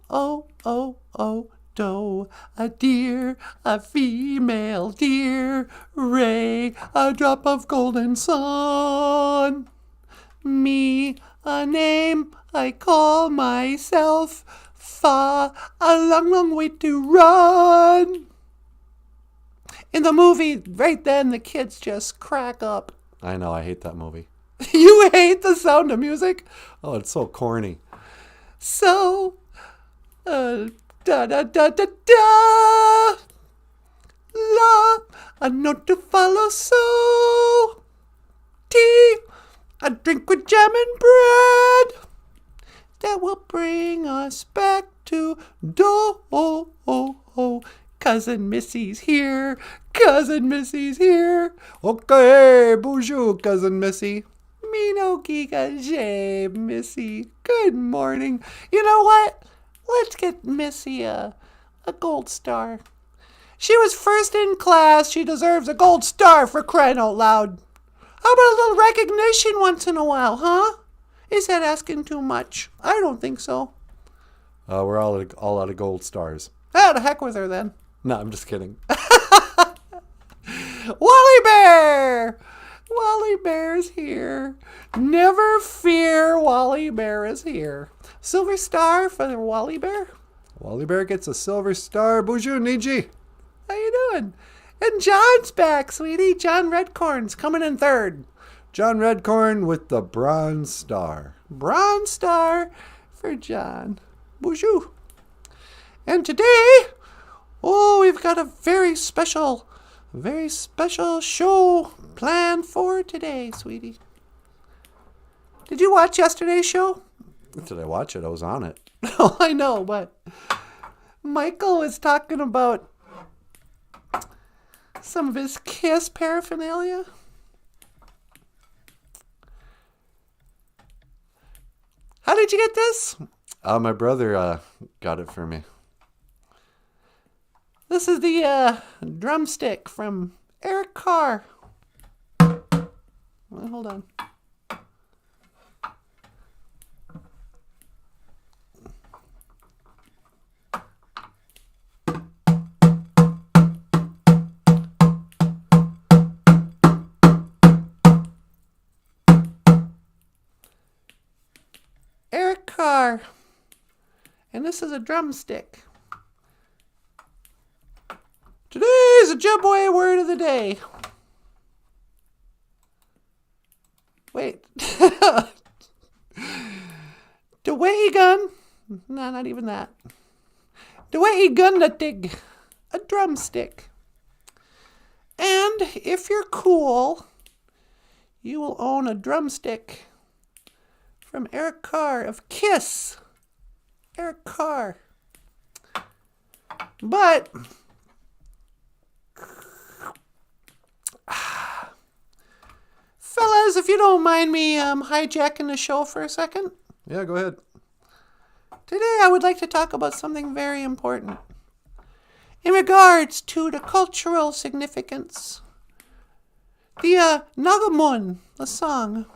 doe, a deer, a female deer, ray, a drop of golden sun. Me, a name I call myself, fa, a long, long way to run. In the movie, right then, the kids just crack up. I know, I hate that movie. You hate the Sound of Music? Oh, it's so corny. So, da da da da da, la, a note to follow, so, tea, a drink with jam and bread, that will bring us back to do. Cousin Missy's here, Cousin Missy's here. Okay, bonjour, Cousin Missy. Me no giga jay, Missy. Good morning. You know what? Let's get Missy a gold star. She was first in class. She deserves a gold star for crying out loud. How about a little recognition once in a while, huh? Is that asking too much? I don't think so. We're all out of gold stars. Oh, the heck with her then. No, I'm just kidding. Wally Bear! Wally Bear is here. Never fear, Wally Bear is here. Silver star for the Wally Bear. Wally Bear gets a silver star. Bonjour, Niji. How you doing? And John's back, sweetie. John Redcorn's coming in third. John Redcorn with the bronze star. Bronze star for John. Bonjour. And today, we've got a very special show planned for today, sweetie. Did you watch yesterday's show? Did I watch it? I was on it. Oh, I know, but Michael was talking about some of his Kiss paraphernalia. How did you get this? My brother got it for me. This is the drumstick from Eric Carr. Well, hold on. Eric Carr. And this is a drumstick. Today's Ojibwe word of the day. Wait. Dewaygun. No, not even that. Dewaygun a drumstick. And if you're cool, you will own a drumstick from Eric Carr of Kiss. Eric Carr. But fellas, if you don't mind me hijacking the show for a second. Yeah, go ahead. Today I would like to talk about something very important in regards to the cultural significance. The Nagamun, the song.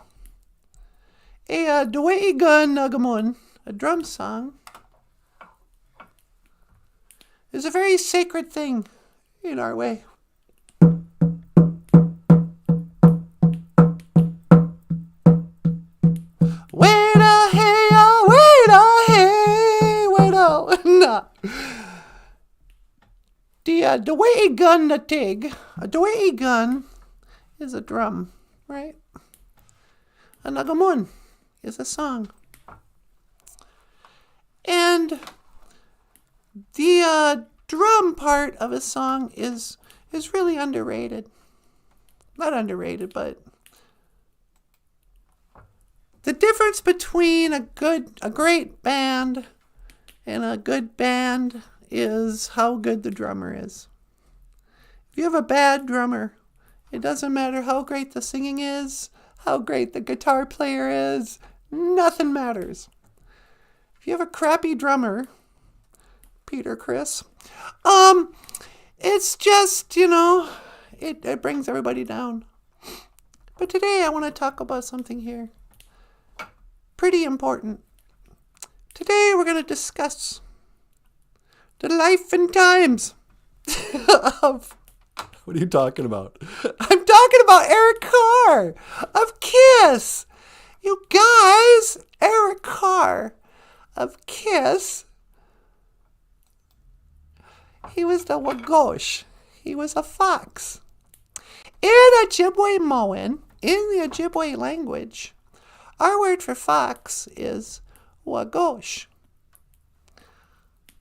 A Dewaygun Nagamun, a drum song, is a very sacred thing in our way. The Dewaygun the Tig. A Dewaygun is a drum, right? A Nagamun is a song. And the drum part of a song is really underrated. Not underrated, but the difference between a great band and a good band is how good the drummer is. If you have a bad drummer, it doesn't matter how great the singing is, how great the guitar player is, nothing matters. If you have a crappy drummer, Peter Chris, it's just, it brings everybody down. But today I want to talk about something here pretty important Today we're going to discuss the life and times of... What are you talking about? I'm talking about Eric Carr of Kiss. You guys, Eric Carr of Kiss. He was the Wagosh. He was a fox. In Ojibwe-Moan, in the Ojibwe language, our word for fox is Wagosh.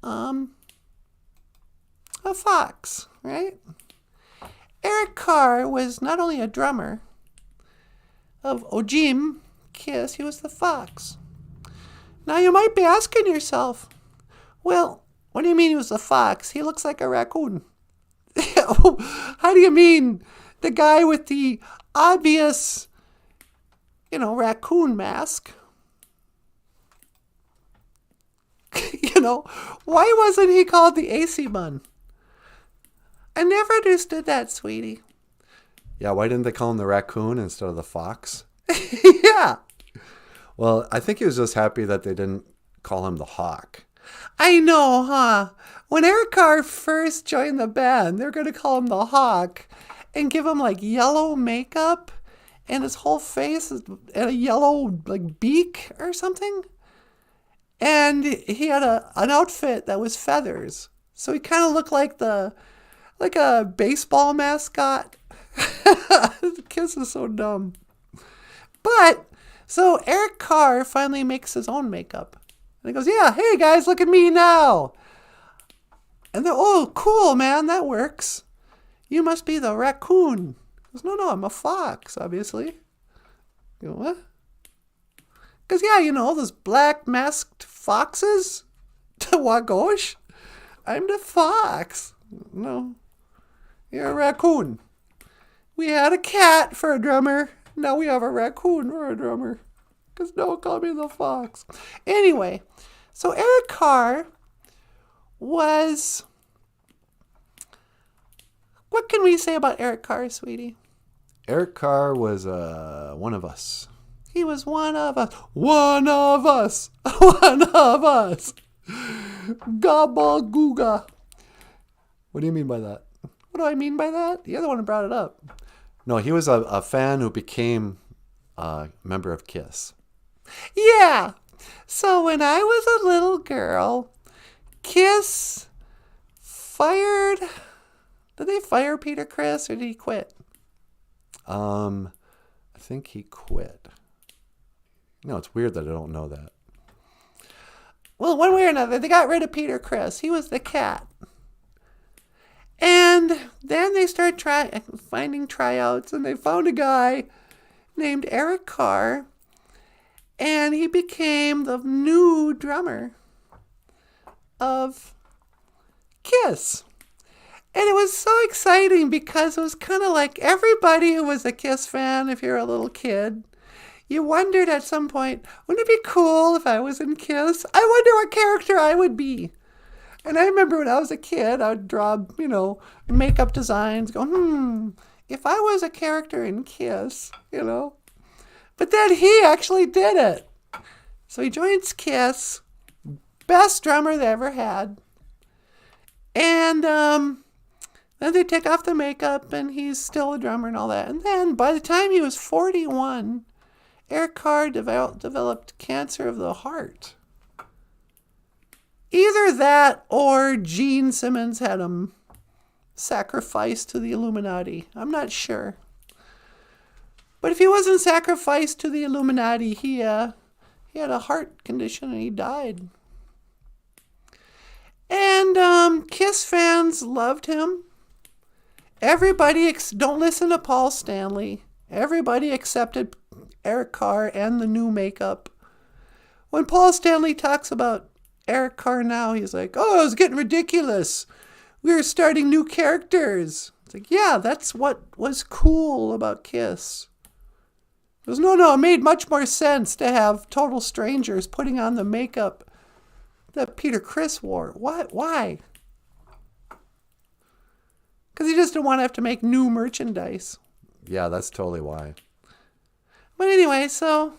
A fox, right? Eric Carr was not only a drummer of Ojim, Kiss, he was the fox. Now you might be asking yourself, well, what do you mean he was a fox? He looks like a raccoon. How do you mean the guy with the obvious, raccoon mask? Why wasn't he called the AC Bun? I never understood that, sweetie. Yeah, why didn't they call him the raccoon instead of the fox? Yeah. Well, I think he was just happy that they didn't call him the hawk. I know, huh? When Eric Carr first joined the band, they're going to call him the Hawk and give him like yellow makeup and his whole face is a yellow like beak or something. And he had an outfit that was feathers. So he kind of looked like a baseball mascot. The Kiss is so dumb. But so Eric Carr finally makes his own makeup. And he goes, yeah, hey guys, look at me now. And they're, oh, cool, man, that works. You must be the raccoon. He goes, no, I'm a fox, obviously. You go, what? Because, yeah, those black masked foxes, the Wagosh. I'm the fox. No, you're a raccoon. We had a cat for a drummer. Now we have a raccoon for a drummer. Because don't call me the fox. Anyway, so Eric Carr was... What can we say about Eric Carr, sweetie? Eric Carr was one of us. He was one of us. One of us. One of us. Gabagooga. What do you mean by that? What do I mean by that? You're the one who brought it up. No, he was a fan who became a member of Kiss. Yeah. So when I was a little girl, Kiss fired... Did they fire Peter Criss or did he quit? I think he quit. It's weird that I don't know that. Well, one way or another, they got rid of Peter Criss. He was the cat. And then they started finding tryouts, and they found a guy named Eric Carr, and he became the new drummer of Kiss. And it was so exciting because it was kind of like everybody who was a Kiss fan, if you're a little kid, you wondered at some point, wouldn't it be cool if I was in Kiss? I wonder what character I would be. And I remember when I was a kid, I would draw, makeup designs, go, if I was a character in Kiss, But then he actually did it. So he joins Kiss, best drummer they ever had. And then they take off the makeup, and he's still a drummer and all that. And then by the time he was 41, Eric Carr developed cancer of the heart. Either that or Gene Simmons had him sacrificed to the Illuminati. I'm not sure. But if he wasn't sacrificed to the Illuminati, he had a heart condition and he died. And Kiss fans loved him. Everybody, don't listen to Paul Stanley. Everybody accepted Eric Carr and the new makeup. When Paul Stanley talks about Eric Carr now, he's like, oh, it's getting ridiculous. We were starting new characters. It's like, yeah, that's what was cool about Kiss. He goes, no, it made much more sense to have total strangers putting on the makeup that Peter Criss wore. What? Why? Because he just didn't want to have to make new merchandise. Yeah, that's totally why. But anyway, so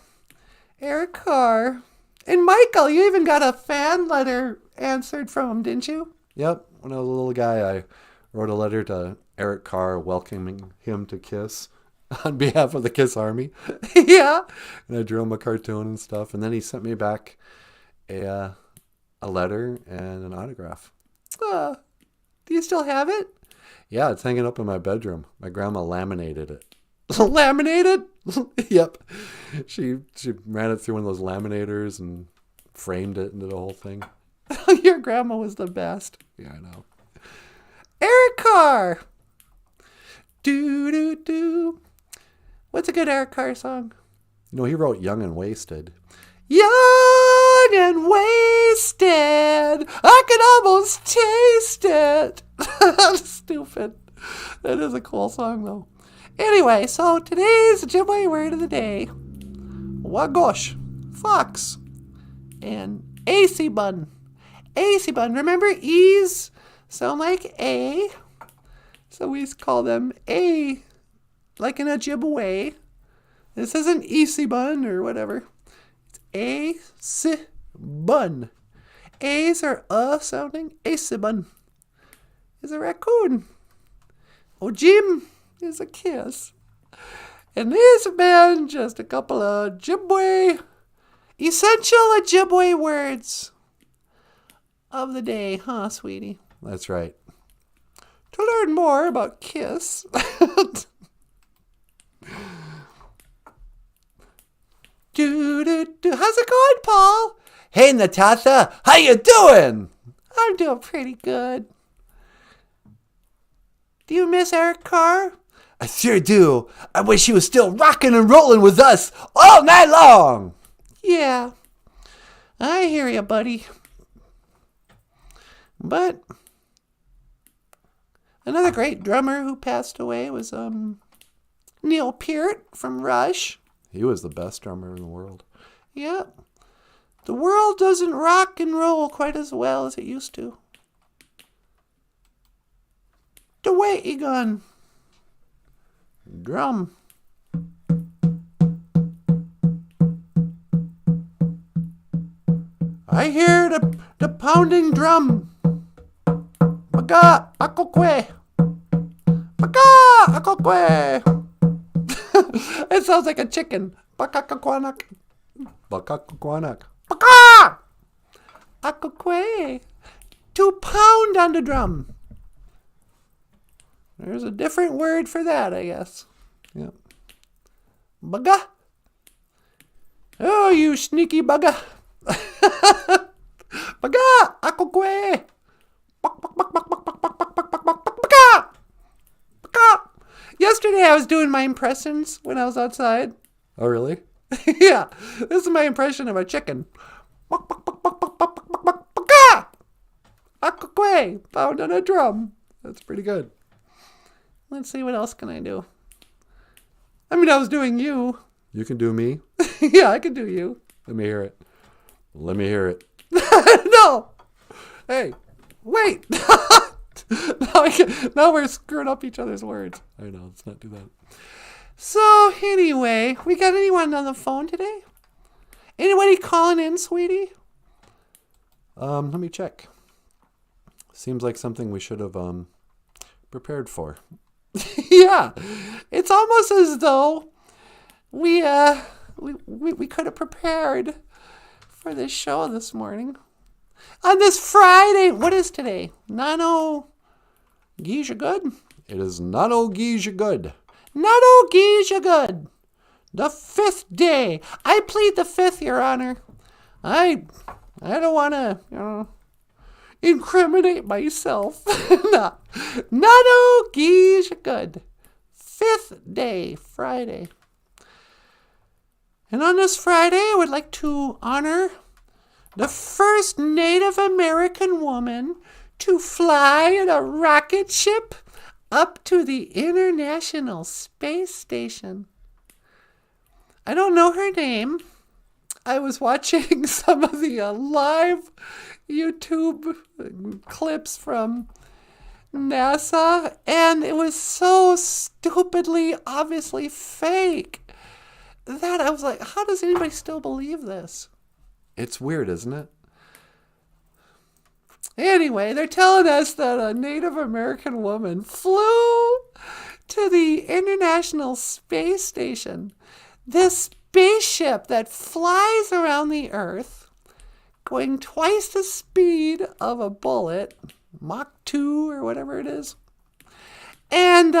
Eric Carr And Michael, you even got a fan letter answered from him, didn't you? Yep. When I was a little guy, I wrote a letter to Eric Carr welcoming him to KISS on behalf of the KISS Army. Yeah. And I drew him a cartoon and stuff. And then he sent me back a letter and an autograph. Do you still have it? Yeah, it's hanging up in my bedroom. My grandma laminated it. Laminated? Yep. She ran it through one of those laminators and framed it into the whole thing. Your grandma was the best. Yeah, I know. Eric Carr. Do do do. What's a good Eric Carr song? No, he wrote Young and Wasted. Young and wasted. I can almost taste it. Stupid. That is a cool song, though. Anyway, so today's Ojibwe word of the day. Wagosh. Fox. And AC bun. AC bun. Remember, E's sound like A. So we call them A, like in Ojibwe. This isn't Easy bun or whatever. It's A-C bun. A's are sounding. A-C bun is a raccoon. Ojim is a kiss. And these have been just a couple of essential Ojibwe words of the day, huh, sweetie? That's right. To learn more about KISS. How's it going, Paul? Hey, Natasha, how you doing? I'm doing pretty good. Do you miss Eric Carr? I sure do. I wish he was still rocking and rolling with us all night long. Yeah, I hear you, buddy. But another great drummer who passed away was Neil Peart from Rush. He was the best drummer in the world. Yeah. The world doesn't rock and roll quite as well as it used to. The weight you gun. Drum. I hear the pounding drum. Baga, akokwe. Baga, akokwe. It sounds like a chicken. Bakakakwanak. Bakakakwanak. Baka! Akokwe. To pound on the drum. There's a different word for that, I guess. Yep. Baga. Oh, you sneaky baga. Baga! Akokwe. Baga! Baga! Yesterday I was doing my impressions when I was outside. Oh, really? Yeah, this is my impression of a chicken. Akokwe, pound on a drum. That's pretty good. Let's see, what else can I do? I mean, I was doing you. You can do me. Yeah, I can do you. Let me hear it. Let me hear it. No. Hey, wait. Now we're screwing up each other's words. I know, let's not do that. So, anyway, we got anyone on the phone today? Anybody calling in, sweetie? Let me check. Seems like something we should have prepared for. Yeah, it's almost as though we could have prepared for this show this morning. On this Friday, what is today? Nano Geisha Good? It is Nano Geisha Good. Nano Geisha Good. The 5th day. I plead the 5th, Your Honor. I don't want to, incriminate myself. No. Nano Geisha Good. 5th day, Friday. And on this Friday, I would like to honor the first Native American woman to fly in a rocket ship up to the International Space Station. I don't know her name. I was watching some of the live YouTube clips from NASA, and it was so stupidly, obviously fake that I was like, how does anybody still believe this? It's weird, isn't it? Anyway, they're telling us that a Native American woman flew to the International Space Station. This spaceship that flies around the Earth, going twice the speed of a bullet, Mach 2 or whatever it is. And,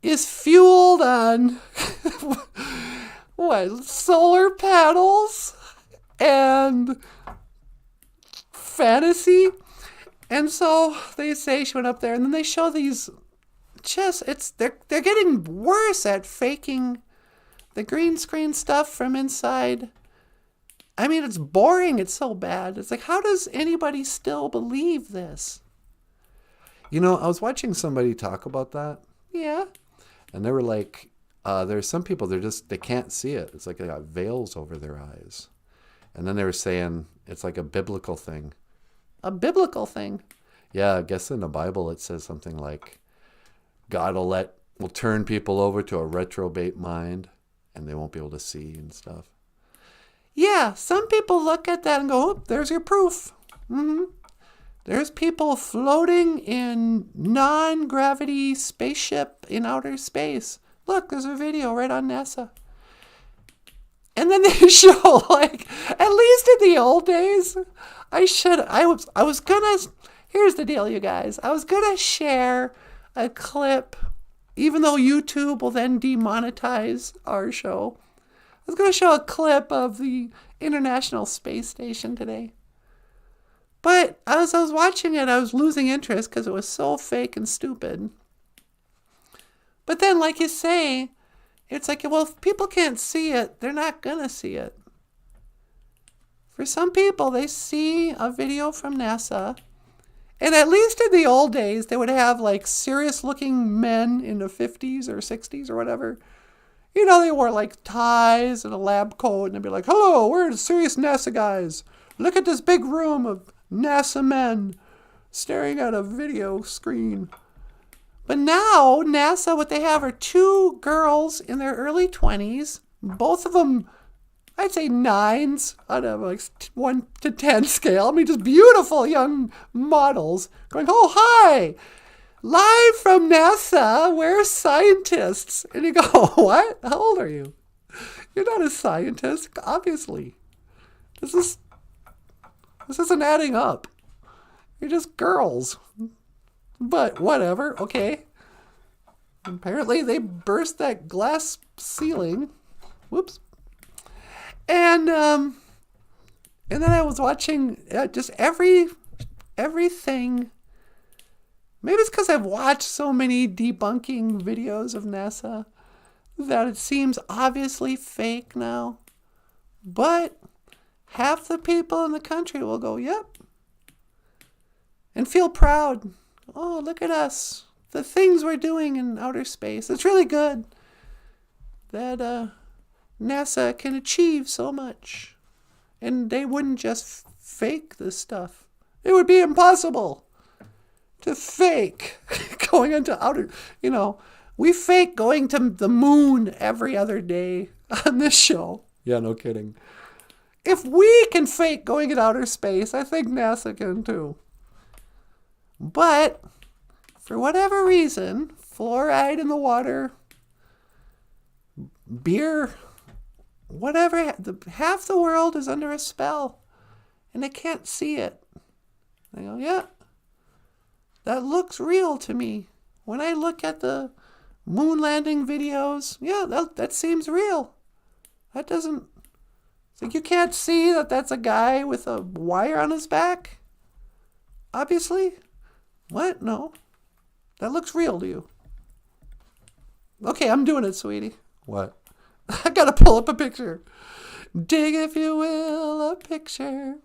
is fueled on, solar panels and fantasy. And so they say she went up there, and then they show these they're getting worse at faking the green screen stuff from inside. I mean, it's boring. It's so bad. It's like, how does anybody still believe this? I was watching somebody talk about that. Yeah. And they were like, there's some people, they can't see it. It's like they got veils over their eyes. And then they were saying it's like a biblical thing. A biblical thing? Yeah, I guess in the Bible it says something like, God will turn people over to a reprobate mind, and they won't be able to see and stuff. Yeah, some people look at that and go, oh, there's your proof. Mm-hmm. There's people floating in non-gravity spaceship in outer space. Look, there's a video right on NASA. And then they show, like, at least in the old days, here's the deal, you guys. I was going to share a clip, even though YouTube will then demonetize our show. I was going to show a clip of the International Space Station today. But as I was watching it, I was losing interest because it was so fake and stupid. But then, like you say, it's like, well, if people can't see it, they're not going to see it. For some people, they see a video from NASA, and at least in the old days, they would have like serious-looking men in the 50s or 60s or whatever. They wore like ties and a lab coat, and they'd be like, hello, we're the serious NASA guys. Look at this big room of NASA men staring at a video screen. But now, NASA, what they have are two girls in their early 20s, both of them, I'd say 9s on a like 1 to 10 scale. I mean, just beautiful young models going, oh, hi, live from NASA, we're scientists. And you go, what? How old are you? You're not a scientist, obviously. This isn't adding up. You're just girls. But whatever, okay. Apparently they burst that glass ceiling. Whoops. And then I was watching just everything. Maybe it's because I've watched so many debunking videos of NASA that it seems obviously fake now. But half the people in the country will go, yep. And feel proud. Oh, look at us. The things we're doing in outer space. It's really good that NASA can achieve so much. And they wouldn't just fake this stuff. It would be impossible to fake going into outer, we fake going to the moon every other day on this show. Yeah, no kidding. If we can fake going in outer space, I think NASA can too. But for whatever reason, fluoride in the water, beer, whatever, half the world is under a spell and they can't see it. They go, yeah, that looks real to me. When I look at the moon landing videos, yeah, that seems real. That doesn't, it's like you can't see that that's a guy with a wire on his back? Obviously. What? No. That looks real to you. Okay, I'm doing it, sweetie. What? I gotta pull up a picture. Dig, if you will, a picture.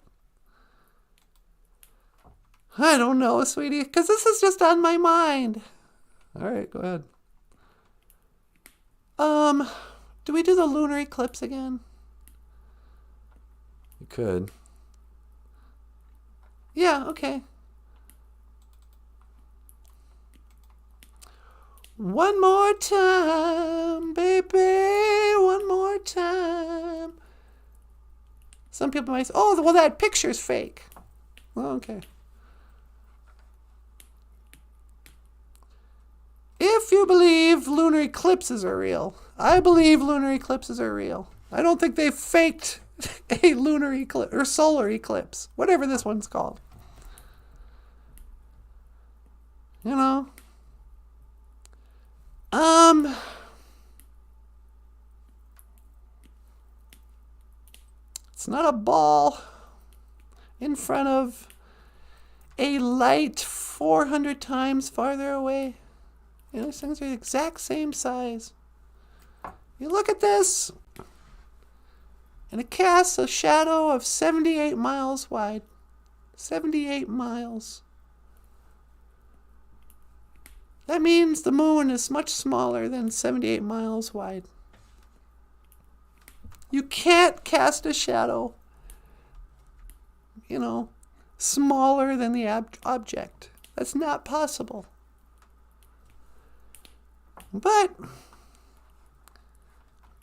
I don't know, sweetie, because this is just on my mind. All right, go ahead. Do we do the lunar eclipse again? You could. Yeah, okay. One more time, baby, one more time. Some people might say, oh, well, that picture's fake. Well, okay. If you believe lunar eclipses are real, I believe lunar eclipses are real. I don't think they faked a lunar eclipse or solar eclipse, whatever this one's called. You know? It's not a ball in front of a light 400 times farther away. You know, these things are the exact same size. You look at this, and it casts a shadow of 78 miles wide. 78 miles. That means the moon is much smaller than 78 miles wide. You can't cast a shadow, you know, smaller than the object. That's not possible. But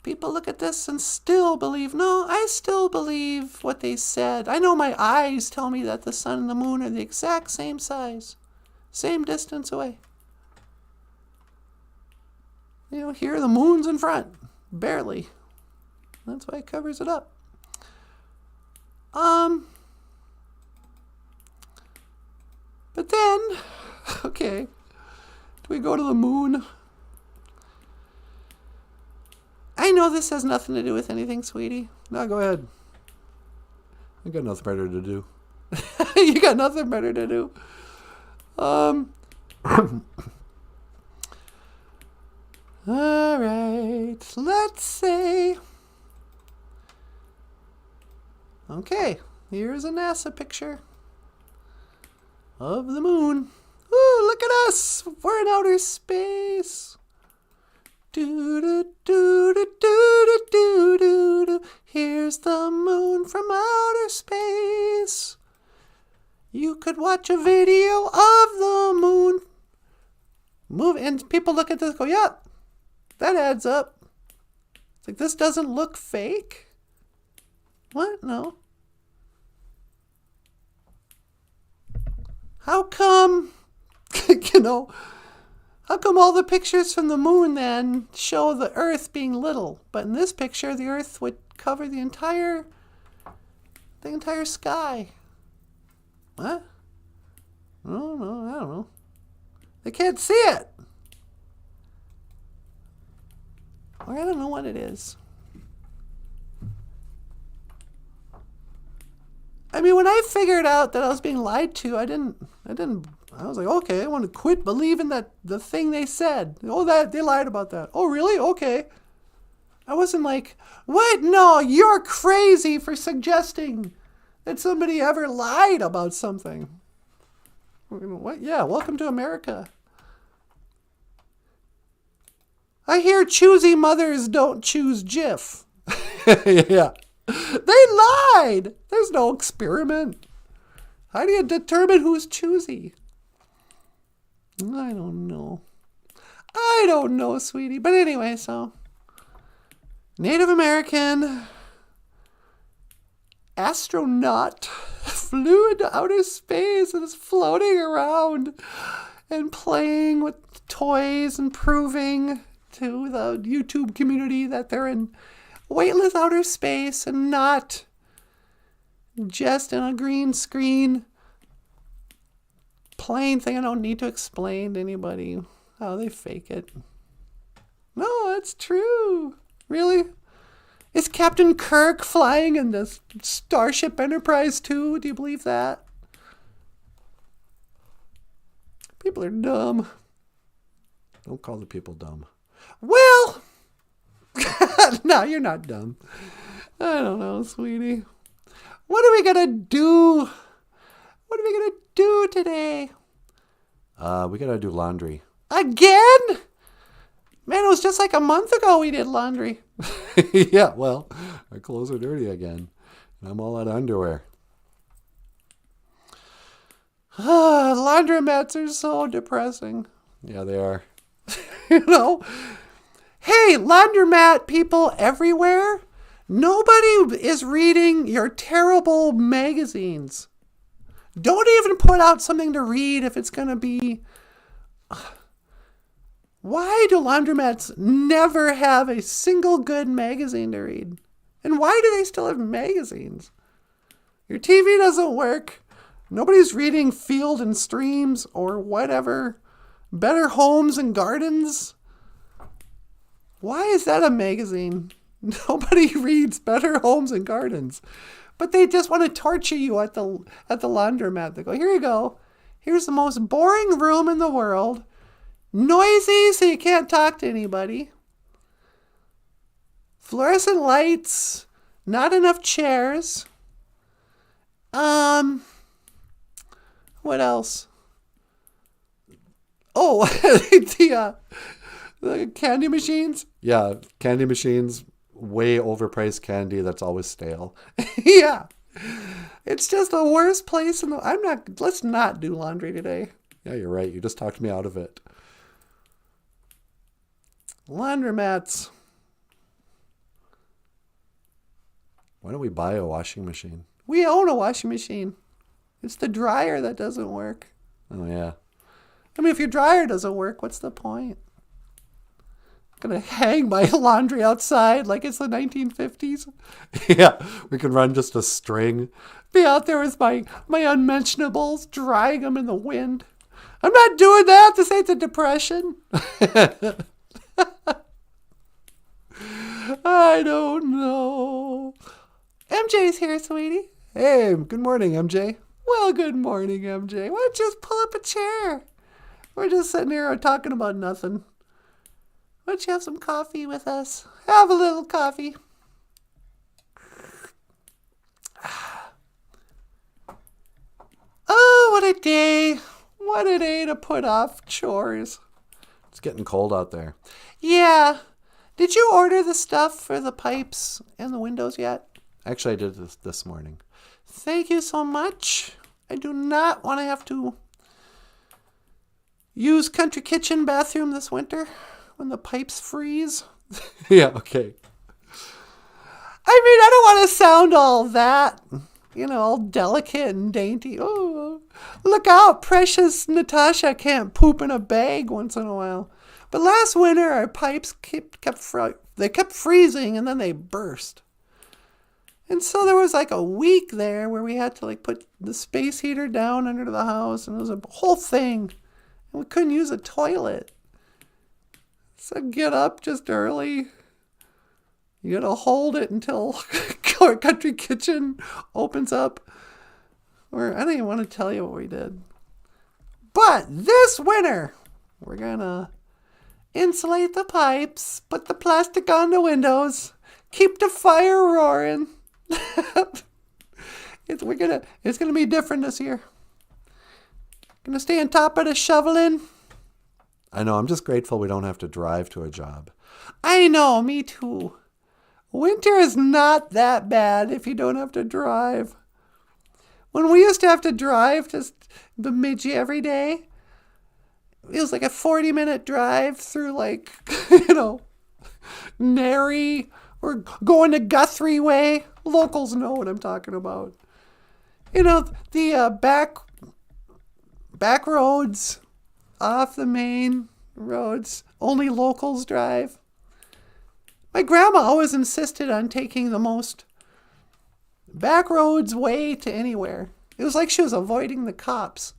people look at this and still believe, no, I still believe what they said. I know my eyes tell me that the sun and the moon are the exact same size, same distance away. You know, here the moon's in front, barely. That's why it covers it up. But then, okay, do we go to the moon? I know this has nothing to do with anything, sweetie. No, go ahead. I got nothing better to do. You got nothing better to do. All right, let's say. Okay, here's a NASA picture of the moon. Ooh, look at us. We're in outer space. Do do do do do do do do. Here's the moon from outer space. You could watch a video of the moon. Move, and people look at this and go, yeah, that adds up. It's like, this doesn't look fake. What? No. How come, how come all the pictures from the moon then show the Earth being little, but in this picture the Earth would cover the entire sky? What? No, I don't know. They can't see it. Or I don't know what it is. I mean, when I figured out that I was being lied to, I was like, okay, I want to quit believing that the thing they said. Oh, that they lied about that. Oh, really? Okay. I wasn't like, what? No, you're crazy for suggesting that somebody ever lied about something. What? Yeah, welcome to America. I hear choosy mothers don't choose Jif. Yeah. They lied. There's no experiment. How do you determine who's choosy? I don't know. I don't know, sweetie. But anyway, so Native American astronaut flew into outer space and is floating around and playing with toys and proving to the YouTube community that they're in weightless outer space and not just in a green screen plain thing. I don't need to explain to anybody how they fake it. No, it's true. Really? Is Captain Kirk flying in the Starship Enterprise too? Do you believe that? People are dumb. Don't call the people dumb. Well, no, you're not dumb. I don't know, sweetie. What are we going to do? What are we going to do today? We gotta do laundry. Again? Man, it was just like a month ago we did laundry. Yeah, well, our clothes are dirty again. And I'm all out of underwear. Laundromats are so depressing. Yeah, they are. You know? Hey, laundromat people everywhere, nobody is reading your terrible magazines. Don't even put out something to read if it's going to be... Why do laundromats never have a single good magazine to read? And why do they still have magazines? Your TV doesn't work. Nobody's reading Field and Streams or whatever. Better Homes and Gardens. Why is that a magazine? Nobody reads Better Homes and Gardens. But they just want to torture you at the laundromat. They go, here you go. Here's the most boring room in the world. Noisy so you can't talk to anybody. Fluorescent lights. Not enough chairs. What else? Oh, the candy machines? Yeah, candy machines, way overpriced candy that's always stale. Yeah. It's just the worst place in the... Let's not do laundry today. Yeah, you're right. You just talked me out of it. Laundromats. Why don't we buy a washing machine? We own a washing machine. It's the dryer that doesn't work. Oh, yeah. I mean, if your dryer doesn't work, what's the point? I'm going to hang my laundry outside like it's the 1950s. Yeah, we can run just a string. Be out there with my unmentionables, drying them in the wind. I'm not doing that. This ain't the Depression. I don't know. MJ's here, sweetie. Hey, good morning, MJ. Well, good morning, MJ. Why don't you just pull up a chair? We're just sitting here talking about nothing. Why don't you have some coffee with us? Have a little coffee. Oh, what a day. What a day to put off chores. It's getting cold out there. Yeah. Did you order the stuff for the pipes and the windows yet? Actually, I did this morning. Thank you so much. I do not want to have to use country kitchen bathroom this winter when the pipes freeze. Yeah, okay. I mean, I don't want to sound all that, all delicate and dainty. Oh, look out, precious Natasha can't poop in a bag once in a while. But last winter, our pipes kept freezing and then they burst. And so there was like a week there where we had to put the space heater down under the house, and it was a whole thing. And we couldn't use a toilet. So get up just early. You gotta hold it until our country kitchen opens up. Or I don't even want to tell you what we did. But this winter, we're gonna insulate the pipes, put the plastic on the windows, keep the fire roaring. It's gonna be different this year. Gonna stay on top of the shoveling. I know, I'm just grateful we don't have to drive to a job. I know, me too. Winter is not that bad if you don't have to drive. When we used to have to drive to Bemidji every day, it was like a 40-minute drive through Nary or going to Guthrie Way. Locals know what I'm talking about. The back roads off the main roads, only locals drive. My grandma always insisted on taking the most back roads way to anywhere. It was like she was avoiding the cops.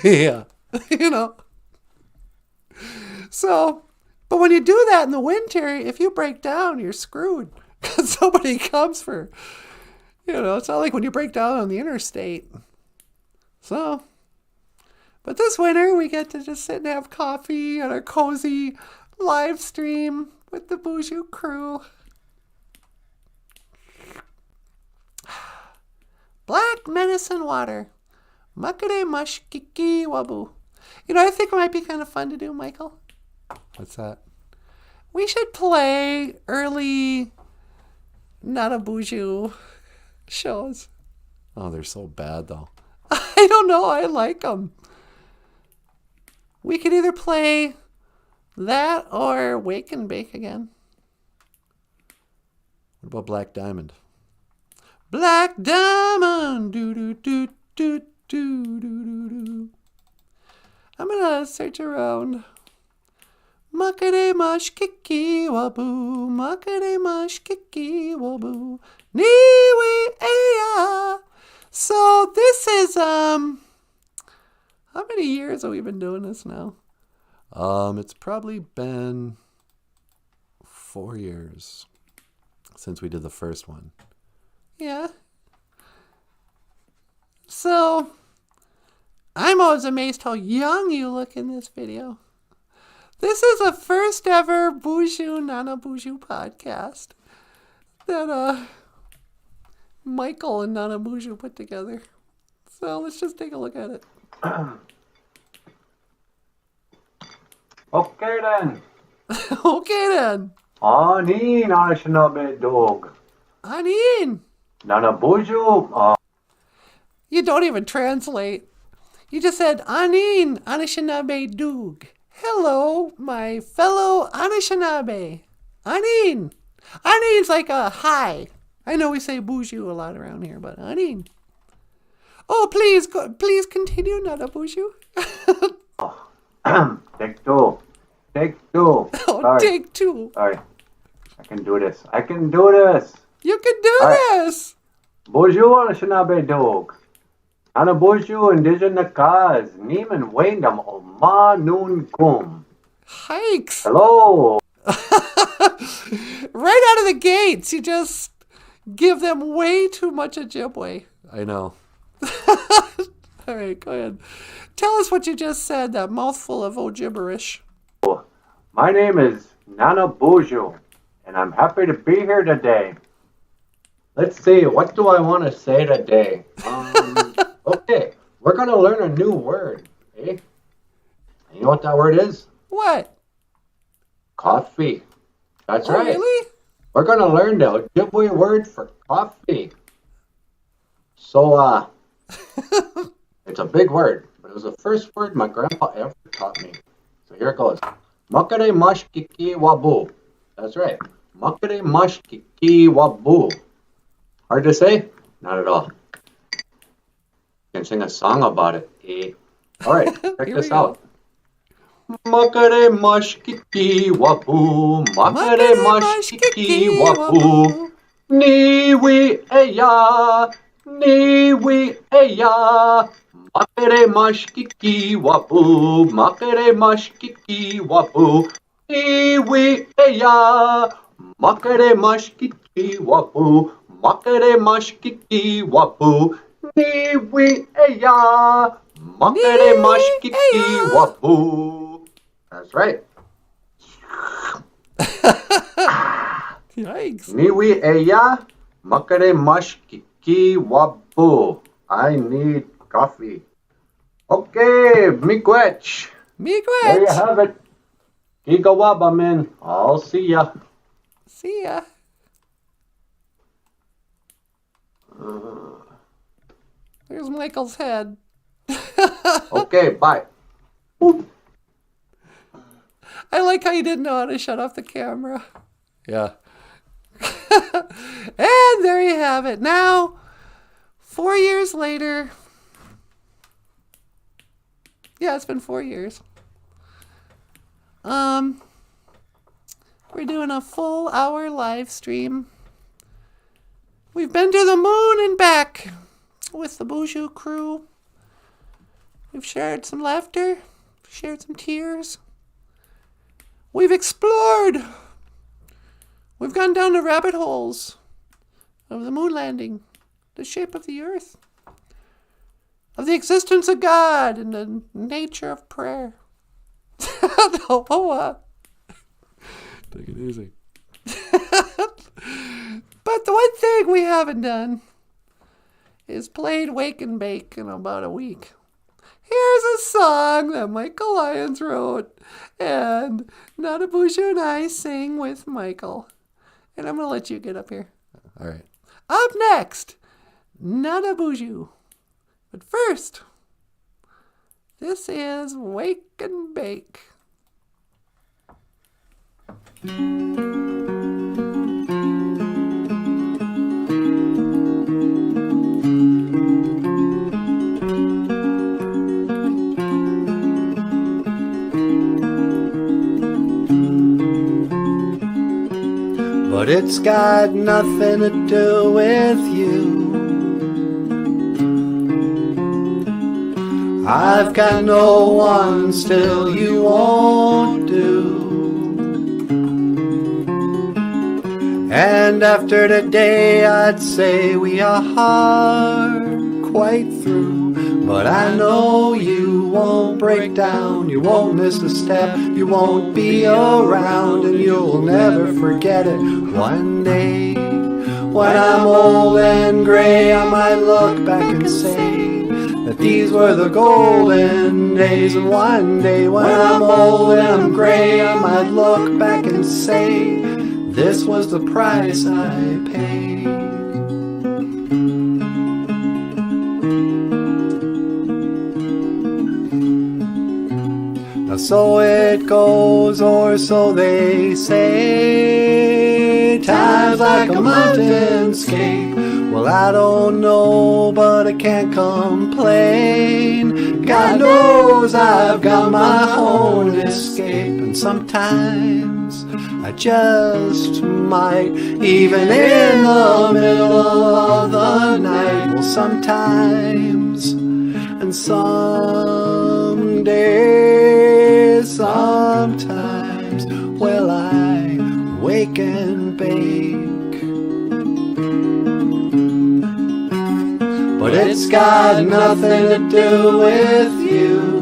Yeah. So, but when you do that in the winter, if you break down, you're screwed. Because somebody comes for, it's not like when you break down on the interstate. So, but this winter, we get to just sit and have coffee on our cozy live stream with the BOOZHOO crew. Black medicine water. Makare mashkiki wabu. I think it might be kind of fun to do, Michael. What's that? We should play early Nanaboozhoo shows. Oh, they're so bad, though. I don't know. I like them. We could either play That or Wake and Bake again. What about Black Diamond? Black Diamond. Do do do do do do do do. I'm gonna search around. Muckety mush kiki waboo, muckety mush kiki waboo, niwi aya. So this is how many years have we been doing this now? It's probably been 4 years since we did the first one. Yeah. So I'm always amazed how young you look in this video. This is the first ever BOOZHOO NANABOOZHOO podcast that Michael and NANABOOZHOO put together. So let's just take a look at it. Okay then. Okay then. Anin Anishinabe dog. Anin. NANABOOZHOO. You don't even translate. You just said Anin Anishinaabe Doog. Hello, my fellow Anishinaabe. Anin. Anin's like a hi. I know we say BOOZHOO a lot around here, but Anin. Oh, please continue, NANABOOZHOO. Take two. Take two. Oh, Sorry. take two. Sorry. I can do this. I can do this. You can do All right. this. BOOZHOO Anishinabe dog. NANABOOZHOO Indigenous Kaz. Niemen Wendam Oma Nun Kum. Hikes. Hello. Right out of the gates, you just give them way too much Ojibwe. I know. All right, go ahead. Tell us what you just said, that mouthful of Ojiberish. My name is NANABOOZHOO, and I'm happy to be here today. Let's see, what do I want to say today? Okay, we're going to learn a new word, eh? You know what that word is? What? Coffee. That's Oh, right. really? We're going to learn the Ojibwe word for coffee. So, it's a big word, but it was the first word my grandpa ever taught me. So here it goes. Makare mash kiki wabu. That's right. Makare mash kiki wabu. Hard to say? Not at all. You can sing a song about it. Eh? All right, check Here this we go. out. Makare mash kiki wabu. Makare mash kiki wabu. Niwi eya. Niwi eya. Makere mash kiki wabu. Makere mash kiki wabu. Niwi eya. Makere mash kiki wabu. Makere mash kiki wabu. Niwi eya. Makere mash kiki wabu. That's right. Yikes. Niwi eya. Makere mash kiki wabu. I need coffee. Okay, miigwech. There you Miigwech. have it. Gigawaba, man. I'll see ya. See ya. There's Michael's head. Okay, bye. I like how you didn't know how to shut off the camera. Yeah. And there you have it. Now, 4 years later. Yeah, it's been 4 years. We're doing a full hour live stream. We've been to the moon and back with the BOOZHOO crew. We've shared some laughter, shared some tears. We've explored. We've gone down the rabbit holes of the moon landing, the shape of the earth, of the existence of God and the nature of prayer. Take it easy. But the one thing we haven't done is played Wake and Bake in about a week. Here's a song that Michael Lyons wrote, and NANABOOZHOO and I sing with Michael. And I'm going to let you get up here. All right. Up next, NANABOOZHOO. But first, this is Wake and Bake. But it's got nothing to do with you. I've got no one, still you won't do. And after today I'd say we are quite through. But I know you won't break down, you won't miss a step, you won't be around, and you'll never forget it. One day, when I'm old and gray, I might look back and say that these were the golden days. And one day, when I'm old and I'm gray, I might look back and say this was the price I paid. So it goes, or so they say. Time's like a mountainscape. Well, I don't know, but I can't complain. God knows I've got my own escape. And sometimes I just might, even in the middle of the night. Well, sometimes and someday, sometimes, well, I wake and bake. But it's got nothing to do with you.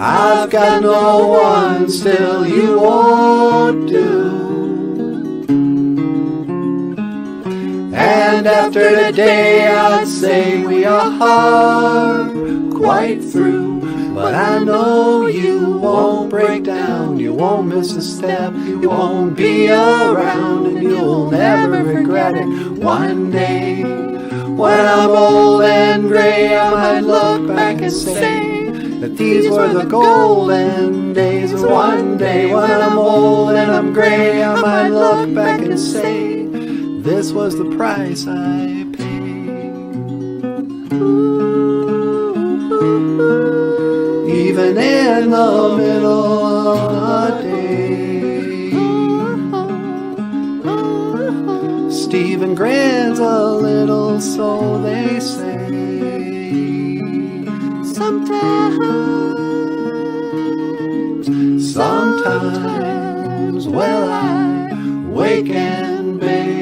I've got no one, still you won't do. And after today I'd say we are quite through. But I know you won't break down, you won't miss a step, you won't be around, and you'll never regret it. One day, when I'm old and gray, I might look back and say that these were the golden days. And one day, when I'm old and I'm gray, I might look back and say this was the price I paid. Even in the middle of the day, Stephen grins a little, so they say. Sometimes, well, I wake and bake.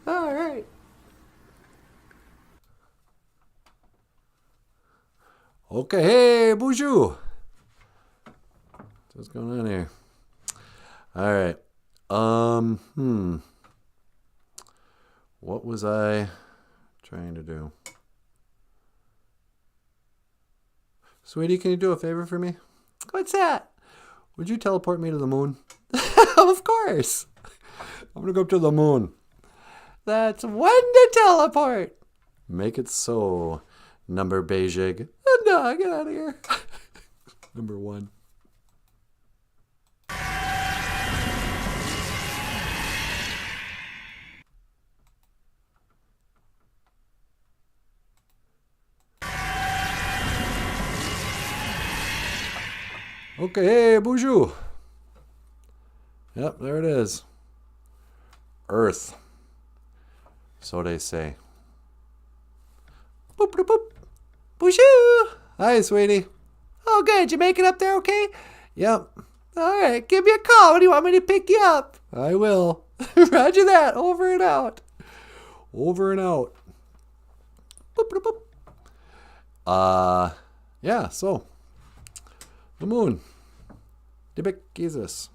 All right. Okay, hey, BOOZHOO. What's going on here? All right. What was I trying to do? Sweetie, can you do a favor for me? What's that? Would you teleport me to the moon? Of course. I'm going to go up to the moon. That's when to teleport. Make it so, number Beijing. No, get out of here. Number 1. Okay, hey, BOOZHOO. Yep, there it is. Earth. So they say. Boop, boop, boop. BOOZHOO. Hi, sweetie. Oh, good. You make it up there okay? Yep, All right. Give me a call. When do you want me to pick you up? I will. Roger that. Over and out. Over and out. Boop, boop, boop. Yeah, so. The moon. Die Beck Jesus.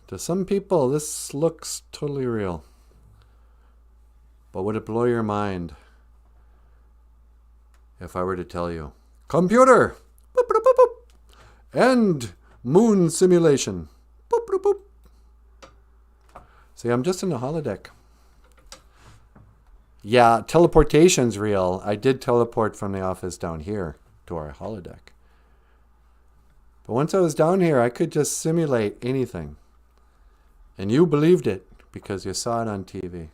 To some people, this looks totally real. But would it blow your mind if I were to tell you, computer, boop, boop, boop, boop, end moon simulation. Boop, boop, boop. See, I'm just in the holodeck. Yeah, teleportation's real. I did teleport from the office down here to our holodeck. But once I was down here, I could just simulate anything. And you believed it because you saw it on TV.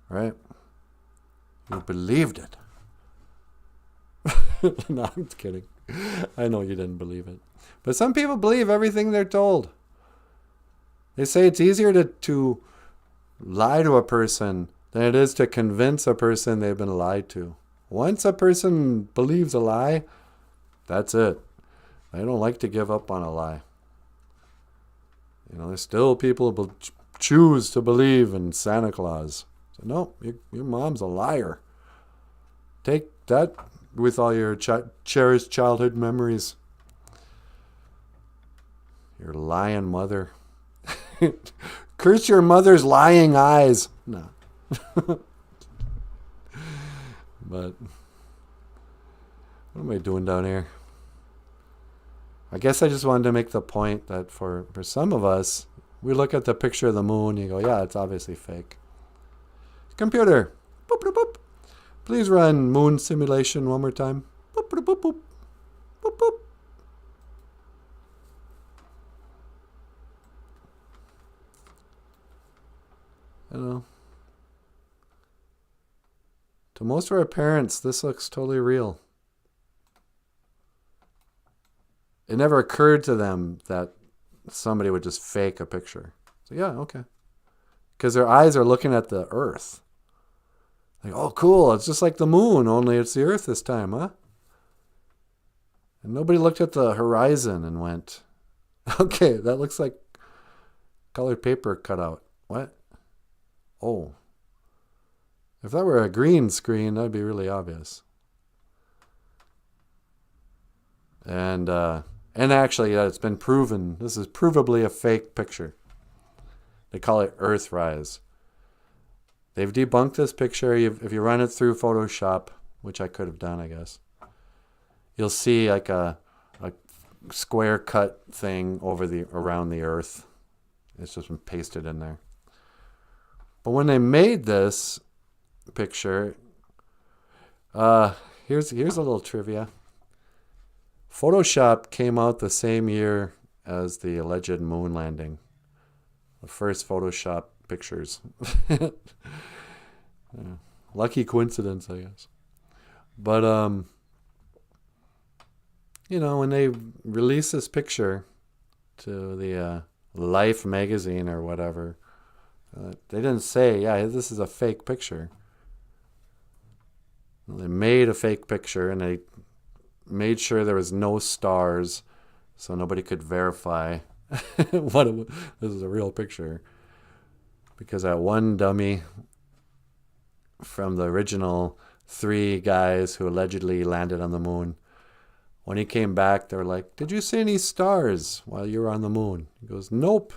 Right? You believed it. No, I'm just kidding. I know you didn't believe it. But some people believe everything they're told. They say it's easier to lie to a person than it is to convince a person they've been lied to. Once a person believes a lie, that's it. They don't like to give up on a lie. You know, there's still people who choose to believe in Santa Claus. So, no, your mom's a liar. Take that with all your cherished childhood memories. Your lying mother. Curse your mother's lying eyes. No. But what am I doing down here? I guess I just wanted to make the point that for some of us, we look at the picture of the moon and you go, yeah, it's obviously fake. Computer, boop, boop, boop. Please run moon simulation one more time. Boop, boop, boop, boop. Boop, boop. I don't know. To most of our parents, this looks totally real. It never occurred to them that somebody would just fake a picture. So yeah, okay. Because their eyes are looking at the earth. Like, oh, cool, it's just like the moon, only it's the earth this time, huh? And nobody looked at the horizon and went, okay, that looks like colored paper cut out. What? Oh. If that were a green screen, that'd be really obvious. And actually, it's been proven, this is provably a fake picture. They call it Earthrise. They've debunked this picture. If you run it through Photoshop, which I could have done, I guess, you'll see like a square cut thing around the Earth. It's just been pasted in there. But when they made this picture, here's a little trivia. Photoshop came out the same year as the alleged moon landing. The first Photoshop pictures. Yeah. Lucky coincidence, I guess. But, when they released this picture to the Life magazine or whatever, they didn't say, yeah, this is a fake picture. They made a fake picture and they made sure there was no stars so nobody could verify this is a real picture. Because that one dummy from the original 3 guys who allegedly landed on the moon, when he came back, they were like, did you see any stars while you were on the moon? He goes, nope.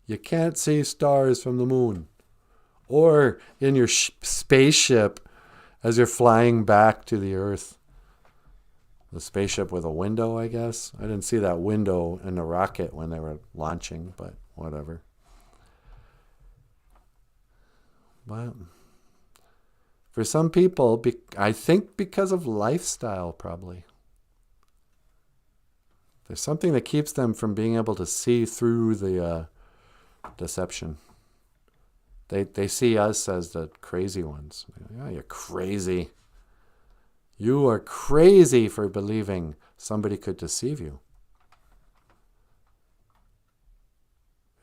You can't see stars from the moon. Or in your spaceship as you're flying back to the Earth. The spaceship with a window, I guess. I didn't see that window in the rocket when they were launching, but whatever. But for some people, I think because of lifestyle, probably. There's something that keeps them from being able to see through the deception. They see us as the crazy ones. Yeah, you're crazy. You are crazy for believing somebody could deceive you.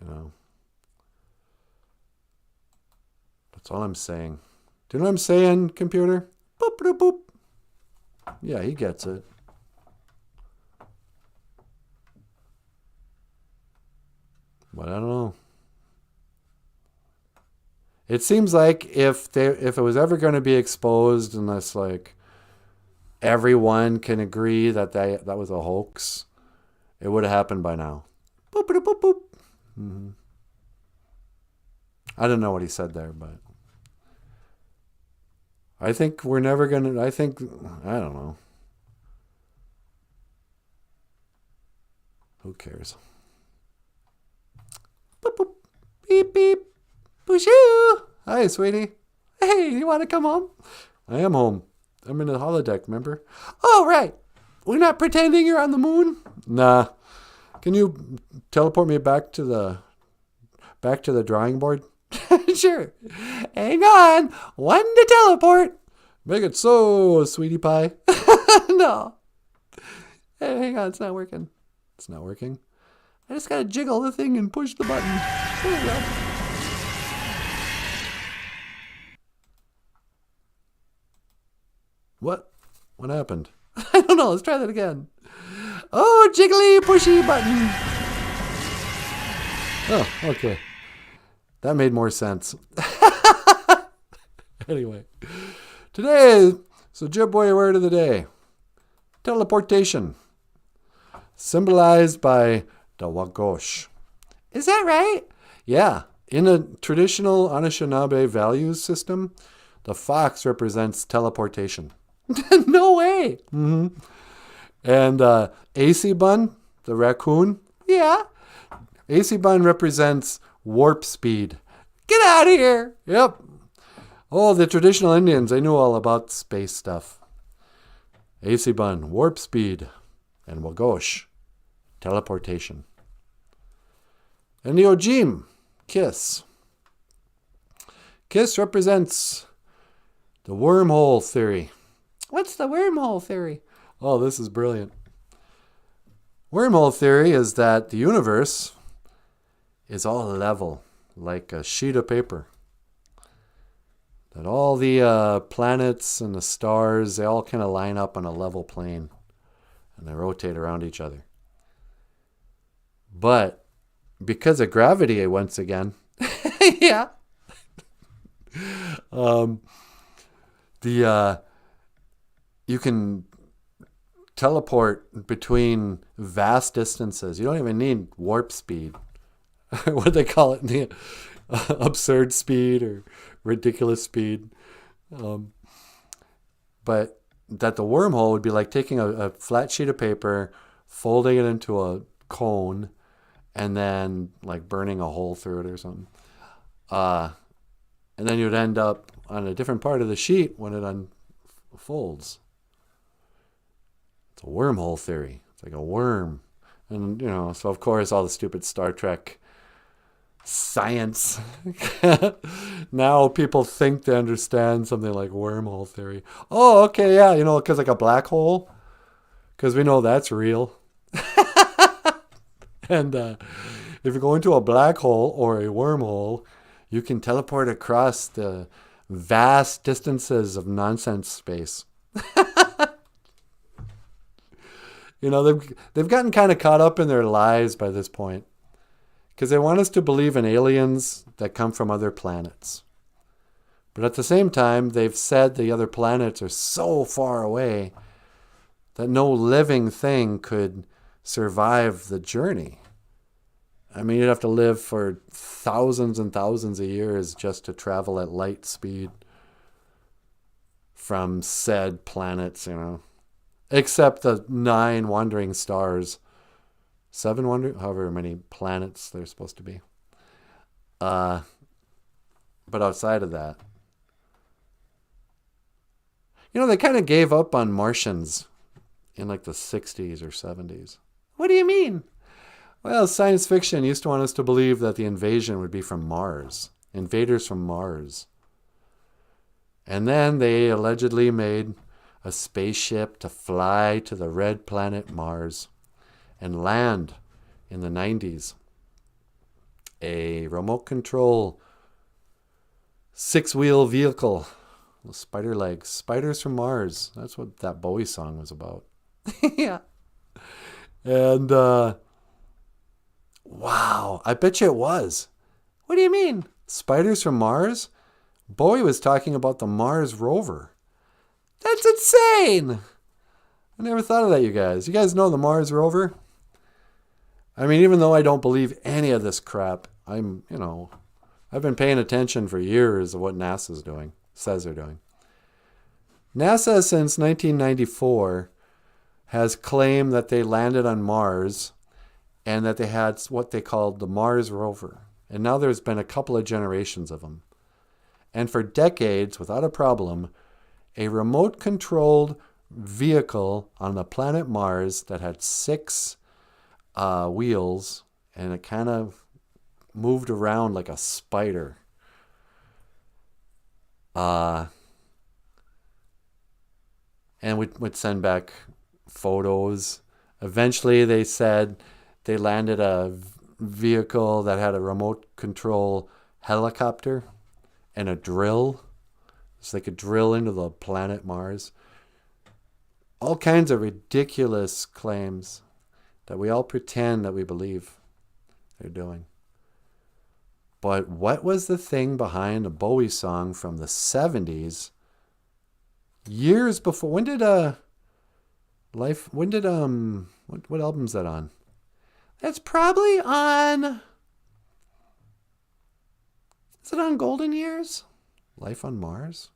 You know. That's all I'm saying. Do you know what I'm saying, computer? Boop, boop, boop. Yeah, he gets it. But I don't know. It seems like if it was ever going to be exposed, unless like everyone can agree that was a hoax, it would have happened by now. Boop, boop, boop, boop. Mm-hmm. I don't know what he said there, but I think we're never going to, I don't know. Who cares? Boop, boop. Beep, beep. BOOZHOO. Hi, sweetie. Hey, you want to come home? I am home. I'm in the holodeck, remember? Oh, right. We're not pretending you're on the moon? Nah. Can you teleport me back to the drawing board? Sure. Hang on. One to teleport. Make it so, sweetie pie. No. Hey, hang on. It's not working. It's not working. I just got to jiggle the thing and push the button. There we go. What? What happened? I don't know. Let's try that again. Oh, jiggly, pushy button. Oh, okay. That made more sense. Anyway. Today, Ojibwe word of the day. Teleportation. Symbolized by the Wagosh. Is that right? Yeah. In a traditional Anishinaabe values system, the fox represents teleportation. No way. Mm-hmm. And Acebun, the raccoon. Yeah. Acebun represents warp speed. Get out of here. Yep. Oh, the traditional Indians, they knew all about space stuff. Acebun, warp speed. And Wagosh, teleportation. And the Ojim, kiss. Kiss represents the wormhole theory. What's the wormhole theory? Oh, this is brilliant. Wormhole theory is that the universe is all level, like a sheet of paper. That all the planets and the stars, they all kind of line up on a level plane. And they rotate around each other. But because of gravity, once again, Yeah. You can teleport between vast distances. You don't even need warp speed. What do they call it? The absurd speed or ridiculous speed. But that the wormhole would be like taking a flat sheet of paper, folding it into a cone, and then like burning a hole through it or something. And then you'd end up on a different part of the sheet when it unfolds. It's a wormhole theory. It's like a worm. And, so of course all the stupid Star Trek science. Now people think they understand something like wormhole theory. Oh, okay, yeah, because like a black hole. Because we know that's real. And if you go into a black hole or a wormhole, you can teleport across the vast distances of nonsense space. They've gotten kind of caught up in their lies by this point. Because they want us to believe in aliens that come from other planets. But at the same time, they've said the other planets are so far away that no living thing could survive the journey. I mean, you'd have to live for thousands and thousands of years just to travel at light speed from said planets, Except the 9 wandering stars. 7 however many planets there's supposed to be. But outside of that, they kind of gave up on Martians in like the 60s or 70s. What do you mean? Well, science fiction used to want us to believe that the invasion would be from Mars. Invaders from Mars. And then they allegedly made a spaceship to fly to the red planet Mars and land in the 90s. A remote control 6-wheel vehicle with spider legs. Spiders from Mars. That's what that Bowie song was about. Yeah. And wow, I bet you it was. What do you mean? Spiders from Mars? Bowie was talking about the Mars rover. That's insane. I never thought of that, you guys. You guys know the Mars rover? I mean, even though I don't believe any of this crap, I've been paying attention for years of what NASA's doing, says they're doing. NASA, since 1994, has claimed that they landed on Mars and that they had what they called the Mars rover. And now there's been a couple of generations of them. And for decades, without a problem, a remote-controlled vehicle on the planet Mars that had 6 wheels, and it kind of moved around like a spider. And would send back photos. Eventually, they said they landed a vehicle that had a remote control helicopter and a drill, so they could drill into the planet Mars. All kinds of ridiculous claims that we all pretend that we believe they're doing. But what was the thing behind a Bowie song from the 70s? Years before. What album's that on? That's probably on... Is it on Golden Years? Life on Mars?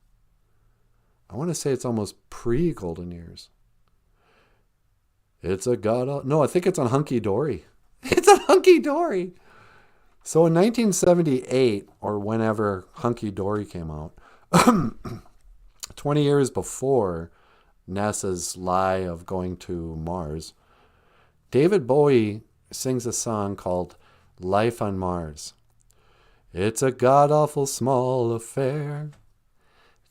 I want to say it's almost pre-Golden Years. It's a god... No, I think it's on Hunky Dory. It's on Hunky Dory. So in 1978, or whenever Hunky Dory came out, 20 years before NASA's lie of going to Mars, David Bowie sings a song called Life on Mars. It's a god-awful small affair.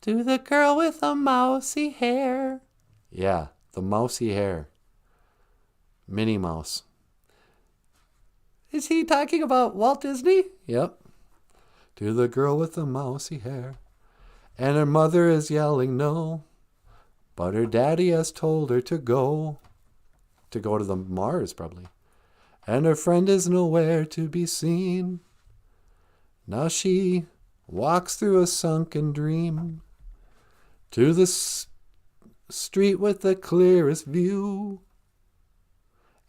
To the girl with the mousy hair. Yeah, the mousy hair. Minnie Mouse. Is he talking about Walt Disney? Yep. To the girl with the mousy hair. And her mother is yelling no. But her daddy has told her to go. To go to the Mars, probably. And her friend is nowhere to be seen. Now she walks through a sunken dream. To the street with the clearest view.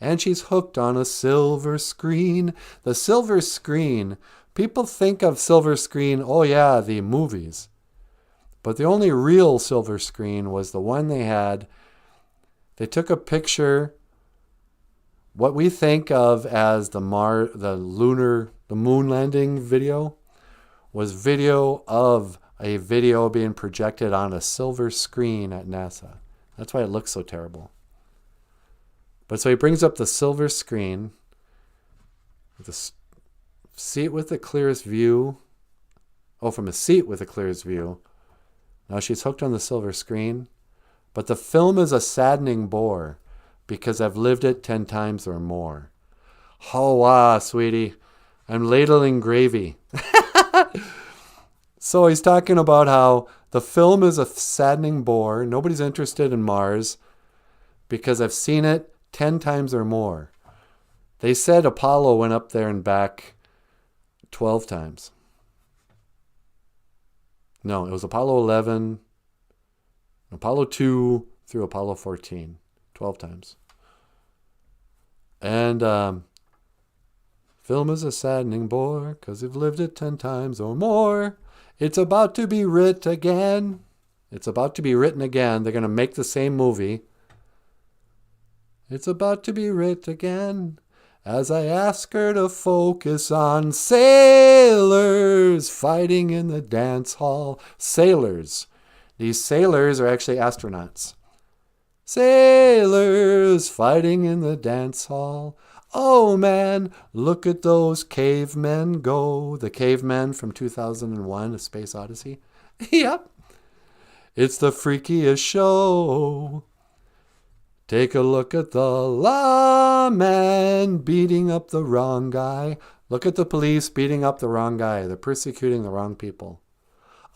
And she's hooked on a silver screen. The silver screen. People think of silver screen, oh yeah, the movies. But the only real silver screen was the one they had. They took a picture, what we think of as the moon landing video, was video of a video being projected on a silver screen at NASA. That's why it looks so terrible. But so he brings up the silver screen, the seat with the clearest view. Oh, from a seat with the clearest view. Now she's hooked on the silver screen. But the film is a saddening bore because I've lived it 10 times or more. Oh, wow, sweetie. I'm ladling gravy. So he's talking about how the film is a saddening bore. Nobody's interested in Mars because I've seen it 10 times or more. They said Apollo went up there and back 12 times. No, it was Apollo 11, Apollo 2 through Apollo 14. 12 times. And film is a saddening bore because you've lived it 10 times or more. It's about to be writ again. It's about to be written again. They're going to make the same movie. It's about to be writ again. As I ask her to focus on sailors fighting in the dance hall. Sailors. These sailors are actually astronauts. Sailors fighting in the dance hall. Oh man, look at those cavemen go. The cavemen from 2001, A Space Odyssey. Yep. It's the freakiest show. Take a look at the lawman beating up the wrong guy. Look at the police beating up the wrong guy. They're persecuting the wrong people.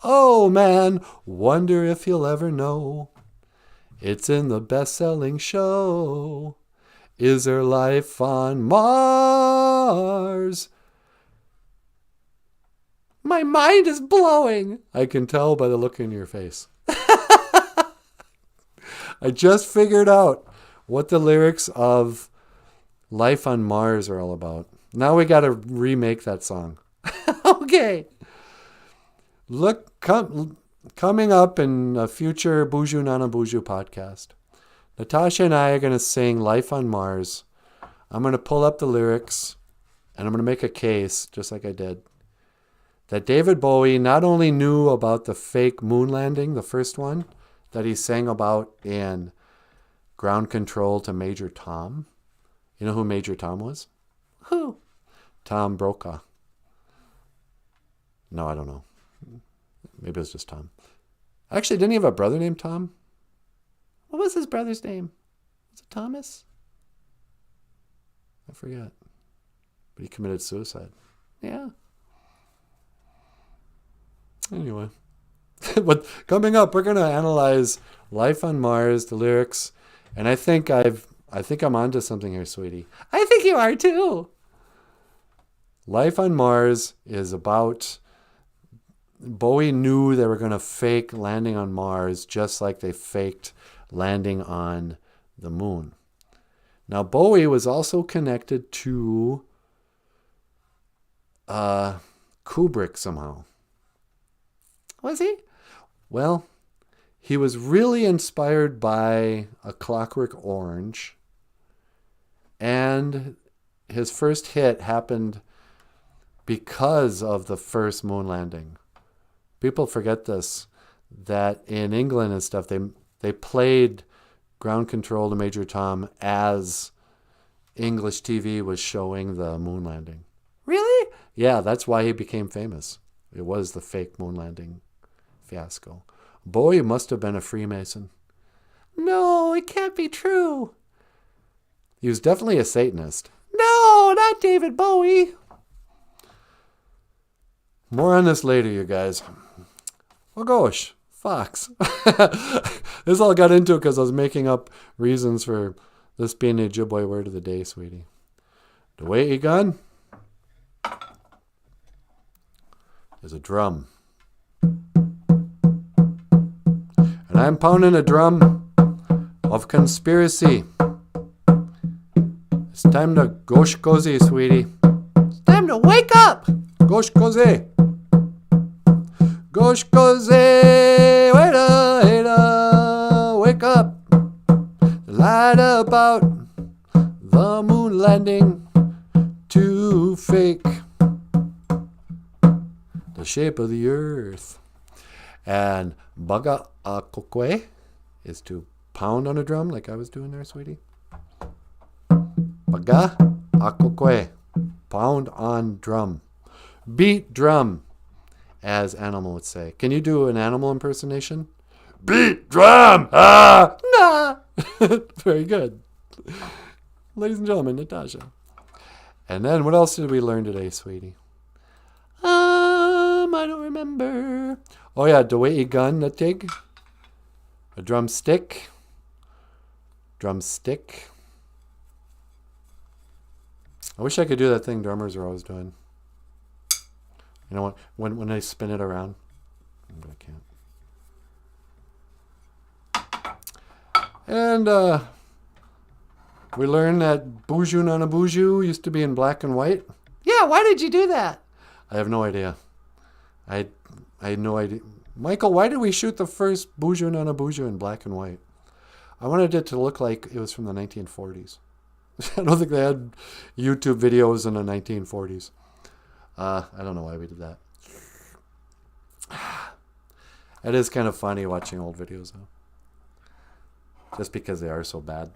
Oh man, wonder if you'll ever know. It's in the best-selling show. Is there life on Mars? My mind is blowing. I can tell by the look in your face. I just figured out what the lyrics of Life on Mars are all about. Now we got to remake that song. Okay. Coming up in a future BOOZHOO NANABOOZHOO podcast, Natasha and I are going to sing Life on Mars. I'm going to pull up the lyrics, and I'm going to make a case, just like I did, that David Bowie not only knew about the fake moon landing, the first one, that he sang about in Ground Control to Major Tom. You know who Major Tom was? Who? Tom Brokaw. No, I don't know. Maybe it was just Tom. Actually, didn't he have a brother named Tom? What was his brother's name? Was it Thomas? I forget. But he committed suicide. Yeah. Anyway. But coming up, we're going to analyze Life on Mars, the lyrics, and I think I'm onto something here, sweetie. I think you are too. Life on Mars is about Bowie knew they were going to fake landing on Mars just like they faked landing on the moon. Now, Bowie was also connected to Kubrick somehow. Was he? Well, he was really inspired by A Clockwork Orange, and his first hit happened because of the first moon landing. People forget this, that in England and stuff, they played Ground Control to Major Tom as English TV was showing the moon landing. Really? Yeah, that's why he became famous. It was the fake moon landing fiasco. Bowie must have been a Freemason. No, it can't be true. He was definitely a Satanist. No, not David Bowie. More on this later, you guys. Oh gosh, Fox. This all got into it because I was making up reasons for this being the Ojibwe word of the day, sweetie. The way he gun is a drum. And I'm pounding a drum of conspiracy. It's time to gosh cozy, sweetie. It's time to wake up. Gosh cozy. Gosh cozy. Wake up. Lied about the moon landing to fake the shape of the earth. And baga akokwe is to pound on a drum like I was doing there, sweetie. Baga akokwe. Pound on drum. Beat drum, as Animal would say. Can you do an Animal impersonation? Beat drum! Ah! Nah. Very good. Ladies and gentlemen, Natasha. And then what else did we learn today, sweetie? I don't remember. Oh yeah, Dawei gun, a tig. A drumstick. Drumstick. I wish I could do that thing drummers are always doing. You know what? When I spin it around. But I can't. And we learned that BOOZHOO NANABOOZHOO used to be in black and white. Yeah, why did you do that? I have no idea. I had no idea. Michael, why did we shoot the first BOOZHOO NANABOOZHOO in black and white? I wanted it to look like it was from the 1940s. I don't think they had YouTube videos in the 1940s. I don't know why we did that. It is kind of funny watching old videos, though. Just because they are so bad.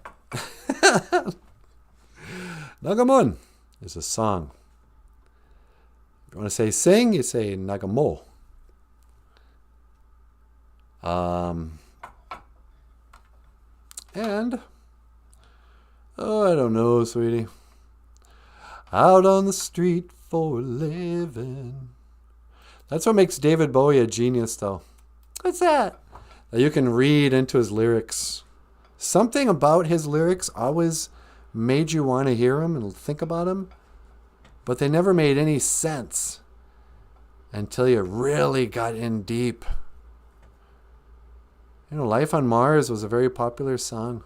Nagamon is a song. If you want to say sing, you say Nagamo. And, oh, I don't know, sweetie. Out on the street for a living. That's what makes David Bowie a genius, though. What's that? That you can read into his lyrics. Something about his lyrics always made you want to hear him and think about him, but they never made any sense until you really got in deep. You know, Life on Mars was a very popular song.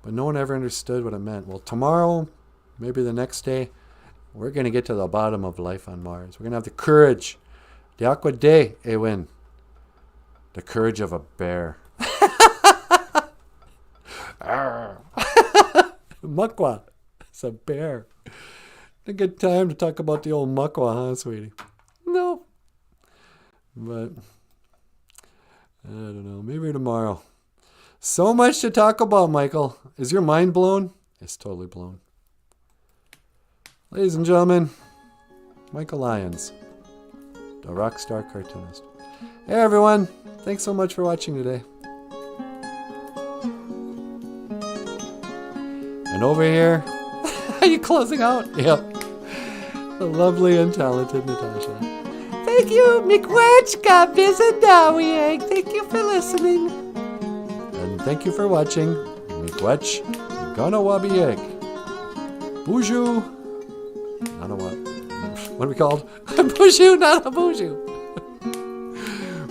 but no one ever understood what it meant. Well, tomorrow, maybe the next day, we're going to get to the bottom of life on Mars. We're going to have the courage. The aqua de, Ewin. The courage of a bear. Mukwa. It's a bear. A good time to talk about the old mukwa, huh, sweetie? No. But, I don't know. Maybe tomorrow. So much to talk about, Michael. Is your mind blown? It's totally blown. Ladies and gentlemen, Michael Lyons, the rock star cartoonist. Hey, everyone. Thanks so much for watching today. And over here, are you closing out? Yep. The lovely and talented Natasha. Thank you, Miigwech Bizendawieg. Thank you for listening. And thank you for watching Miigwech Ganawabieg. BOOZHOO What are we called? BOOZHOO NANABOOZHOO.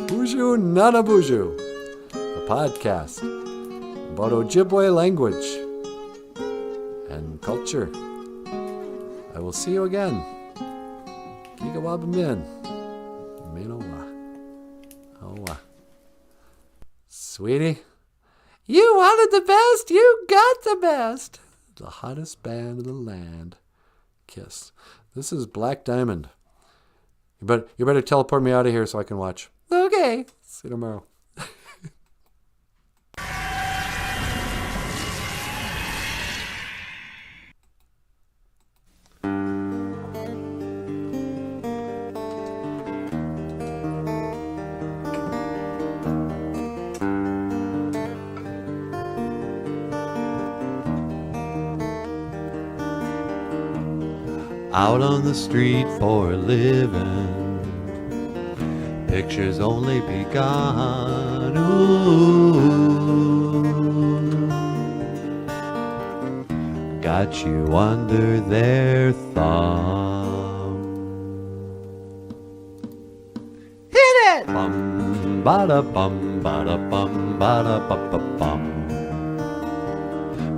BOOZHOO NANABOOZHOO, a podcast about Ojibwe language and culture. I will see you again. Gigawabamin. Minowa. Owa. Sweetie, You wanted the best. You got the best. the hottest band in the land. Kiss. This is Black Diamond. You better teleport me out of here so I can watch. Okay. See you tomorrow. Out on the street for a living, pictures only begun. Ooh, got you under their thumb. Hit it. Bum bada bum bada bum bada ba ba bum.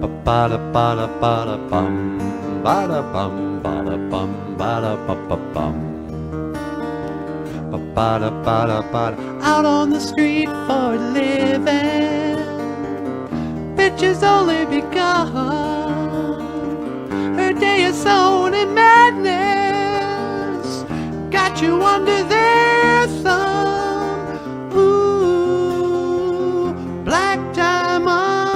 Ba bada bada bada bum bada bum. Bada bum, bada ba ba bum. Ba bada bada bada. Out on the street for a living, bitches only begun. Her day is sown in madness, got you under their thumb. Ooh, black diamond.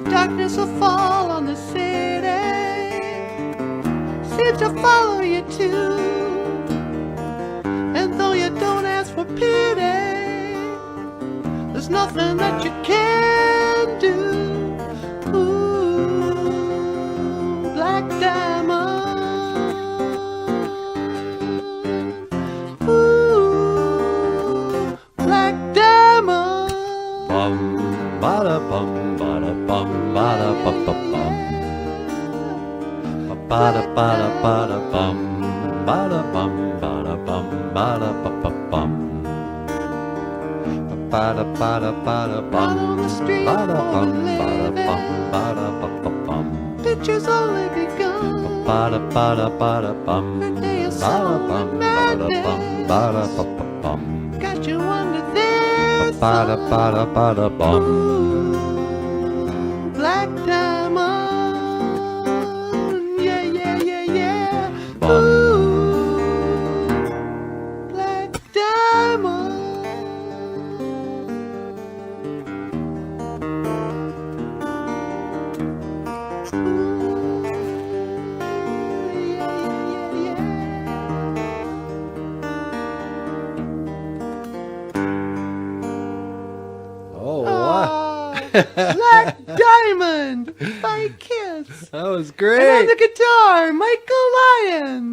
Darkness will fall on the city, seems to follow you too. And though you don't ask for pity, there's nothing that you can do. Ooh, black diamond. Ooh, black diamond. Bum bada bum bada bum bada ba ba bum. Ba bada bada bada bum bada bum bada bum bada ba ba bum. Ba bada bada bada bum bada bum bada bum bada ba ba bum. Pictures only begun. Ba bada bada bada bum bada bum bada bum bada ba ba bum. Got you under there. Bada bada bada bum. Black diamond, yeah, yeah, yeah, yeah. Bum. Ooh, black diamond. Ooh, yeah, yeah, yeah, yeah. Oh, wow. Black Diamond by Kiss. That was And on great. the guitar, Michael Lyons.